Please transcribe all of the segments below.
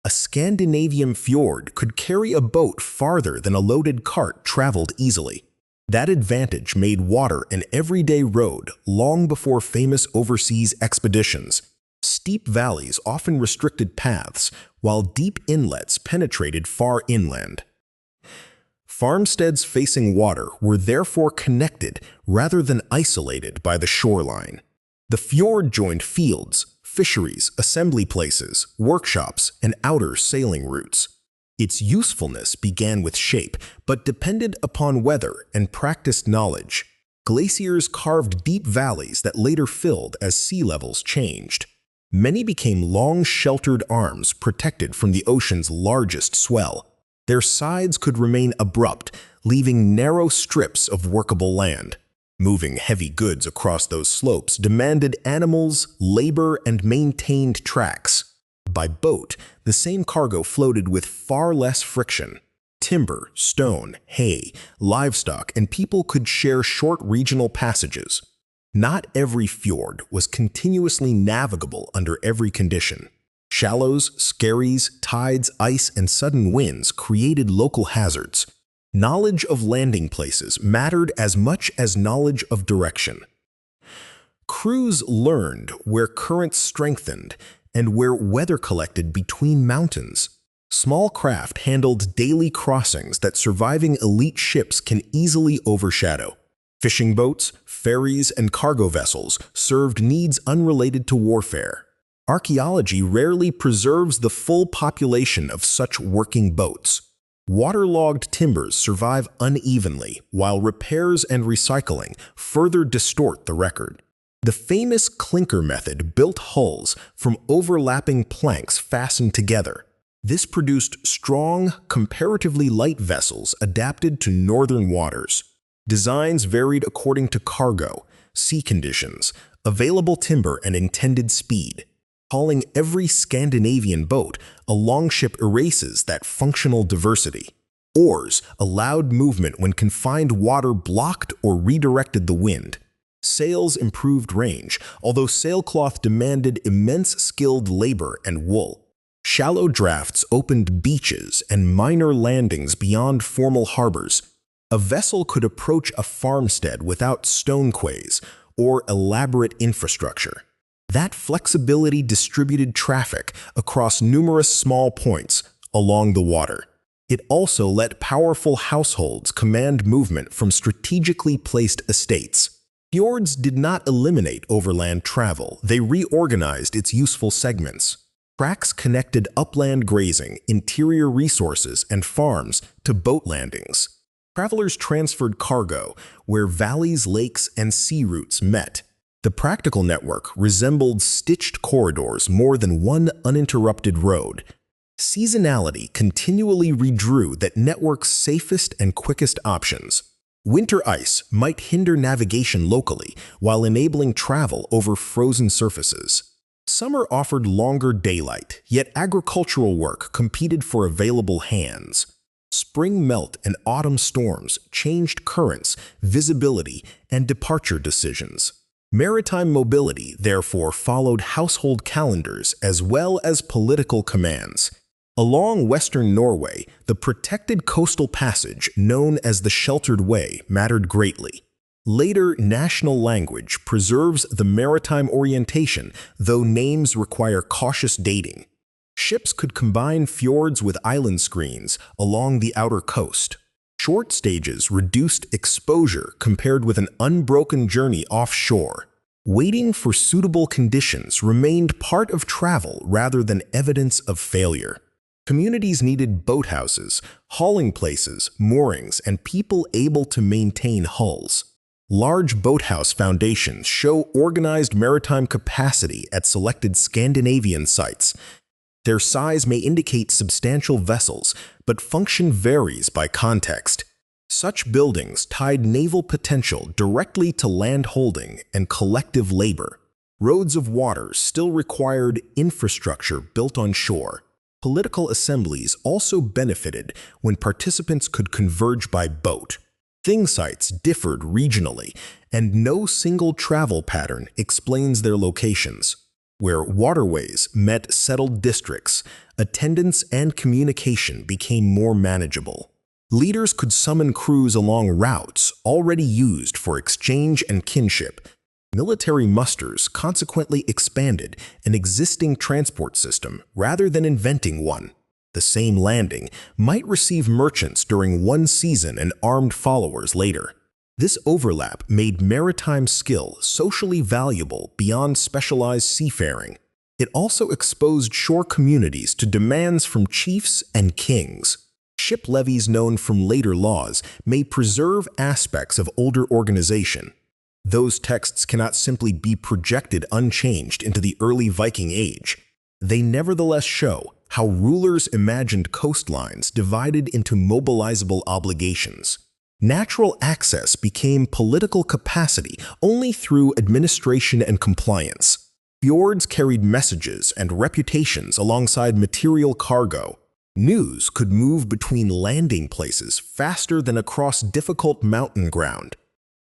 A Scandinavian fjord could carry a boat farther than a loaded cart traveled easily. That advantage made water an everyday road long before famous overseas expeditions. Steep valleys often restricted paths, while deep inlets penetrated far inland. Farmsteads facing water were therefore connected rather than isolated by the shoreline. The fjord joined fields, fisheries, assembly places, workshops, and outer sailing routes. Its usefulness began with shape, but depended upon weather and practiced knowledge. Glaciers carved deep valleys that later filled as sea levels changed. Many became long sheltered arms protected from the ocean's largest swell. Their sides could remain abrupt, leaving narrow strips of workable land. Moving heavy goods across those slopes demanded animals, labor, and maintained tracks. By boat, the same cargo floated with far less friction. Timber, stone, hay, livestock, and people could share short regional passages. Not every fjord was continuously navigable under every condition. Shallows, skerries, tides, ice, and sudden winds created local hazards. Knowledge of landing places mattered as much as knowledge of direction. Crews learned where currents strengthened and where weather collected between mountains. Small craft handled daily crossings that surviving elite ships can easily overshadow. Fishing boats, ferries, and cargo vessels served needs unrelated to warfare. Archaeology rarely preserves the full population of such working boats. Waterlogged timbers survive unevenly, while repairs and recycling further distort the record. The famous clinker method built hulls from overlapping planks fastened together. This produced strong, comparatively light vessels adapted to northern waters. Designs varied according to cargo, sea conditions, available timber, and intended speed. Calling every Scandinavian boat a longship erases that functional diversity. Oars allowed movement when confined water blocked or redirected the wind. Sails improved range, although sailcloth demanded immense skilled labor and wool. Shallow drafts opened beaches and minor landings beyond formal harbors. A vessel could approach a farmstead without stone quays or elaborate infrastructure. That flexibility distributed traffic across numerous small points along the water. It also let powerful households command movement from strategically placed estates. Fjords did not eliminate overland travel, they reorganized its useful segments. Tracks connected upland grazing, interior resources, and farms to boat landings. Travelers transferred cargo where valleys, lakes, and sea routes met. The practical network resembled stitched corridors more than one uninterrupted road. Seasonality continually redrew that network's safest and quickest options. Winter ice might hinder navigation locally while enabling travel over frozen surfaces. Summer offered longer daylight, yet agricultural work competed for available hands. Spring melt and autumn storms changed currents, visibility, and departure decisions. Maritime mobility, therefore, followed household calendars as well as political commands. Along western Norway, the protected coastal passage known as the Sheltered Way mattered greatly. Later national language preserves the maritime orientation, though names require cautious dating. Ships could combine fjords with island screens along the outer coast. Short stages reduced exposure compared with an unbroken journey offshore. Waiting for suitable conditions remained part of travel rather than evidence of failure. Communities needed boathouses, hauling places, moorings, and people able to maintain hulls. Large boathouse foundations show organized maritime capacity at selected Scandinavian sites. Their size may indicate substantial vessels, but function varies by context. Such buildings tied naval potential directly to landholding and collective labor. Roads of water still required infrastructure built on shore. Political assemblies also benefited when participants could converge by boat. Thing sites differed regionally, and no single travel pattern explains their locations. Where waterways met settled districts, attendance and communication became more manageable. Leaders could summon crews along routes already used for exchange and kinship. Military musters consequently expanded an existing transport system rather than inventing one. The same landing might receive merchants during one season and armed followers later. This overlap made maritime skill socially valuable beyond specialized seafaring. It also exposed shore communities to demands from chiefs and kings. Ship levies known from later laws may preserve aspects of older organization. Those texts cannot simply be projected unchanged into the early Viking Age. They nevertheless show how rulers imagined coastlines divided into mobilizable obligations. Natural access became political capacity only through administration and compliance. Fjords carried messages and reputations alongside material cargo. News could move between landing places faster than across difficult mountain ground.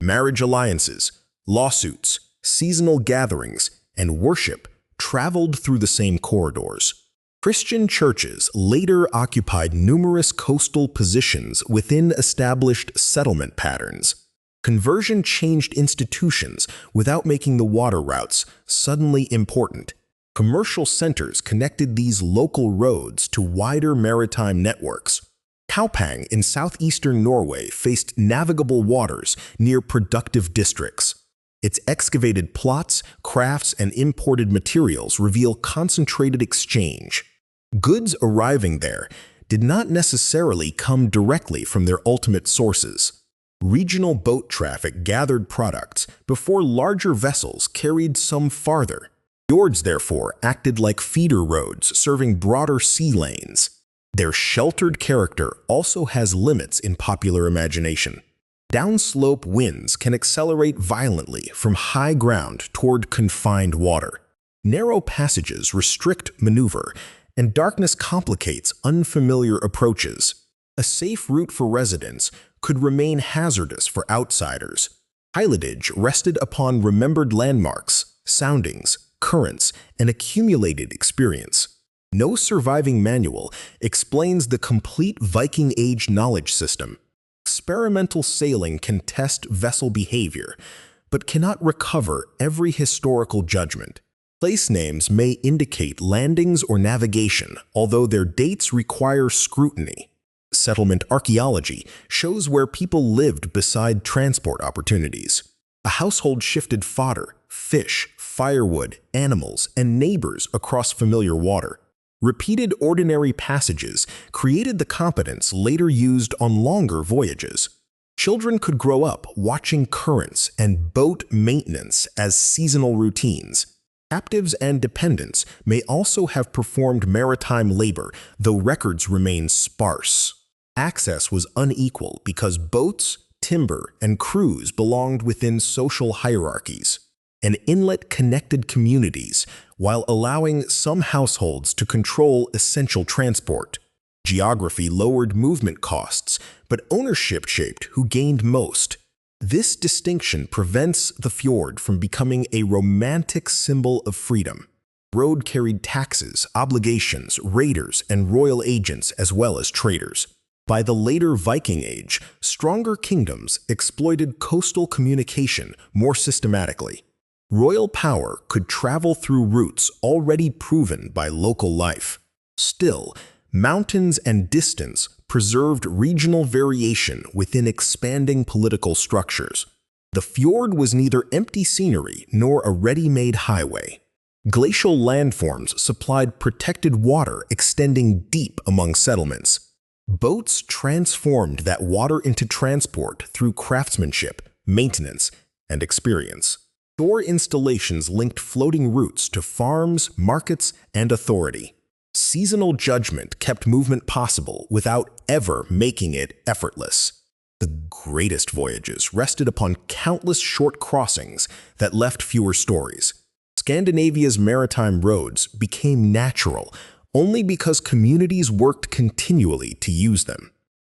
Marriage alliances, lawsuits, seasonal gatherings, and worship traveled through the same corridors. Christian churches later occupied numerous coastal positions within established settlement patterns. Conversion changed institutions without making the water routes suddenly important. Commercial centers connected these local roads to wider maritime networks. Kaupang in southeastern Norway faced navigable waters near productive districts. Its excavated plots, crafts, and imported materials reveal concentrated exchange. Goods arriving there did not necessarily come directly from their ultimate sources. Regional boat traffic gathered products before larger vessels carried some farther. Fjords, therefore, acted like feeder roads serving broader sea lanes. Their sheltered character also has limits in popular imagination. Downslope winds can accelerate violently from high ground toward confined water. Narrow passages restrict maneuver, and darkness complicates unfamiliar approaches. A safe route for residents could remain hazardous for outsiders. Pilotage rested upon remembered landmarks, soundings, currents, and accumulated experience. No surviving manual explains the complete Viking Age knowledge system. Experimental sailing can test vessel behavior, but cannot recover every historical judgment. Place names may indicate landings or navigation, although their dates require scrutiny. Settlement archaeology shows where people lived beside transport opportunities. A household shifted fodder, fish, firewood, animals, and neighbors across familiar water. Repeated ordinary passages created the competence later used on longer voyages. Children could grow up watching currents and boat maintenance as seasonal routines. Captives and dependents may also have performed maritime labor, though records remain sparse. Access was unequal because boats, timber, and crews belonged within social hierarchies. An inlet connected communities, while allowing some households to control essential transport. Geography lowered movement costs, but ownership shaped who gained most. This distinction prevents the fjord from becoming a romantic symbol of freedom. Road carried taxes, obligations, raiders, and royal agents as well as traders. By the later Viking Age, stronger kingdoms exploited coastal communication more systematically. Royal power could travel through routes already proven by local life. Still, mountains and distance preserved regional variation within expanding political structures. The fjord was neither empty scenery nor a ready-made highway. Glacial landforms supplied protected water extending deep among settlements. Boats transformed that water into transport through craftsmanship, maintenance, and experience. Shore installations linked floating routes to farms, markets, and authority. Seasonal judgment kept movement possible without ever making it effortless. The greatest voyages rested upon countless short crossings that left fewer stories. Scandinavia's maritime roads became natural only because communities worked continually to use them.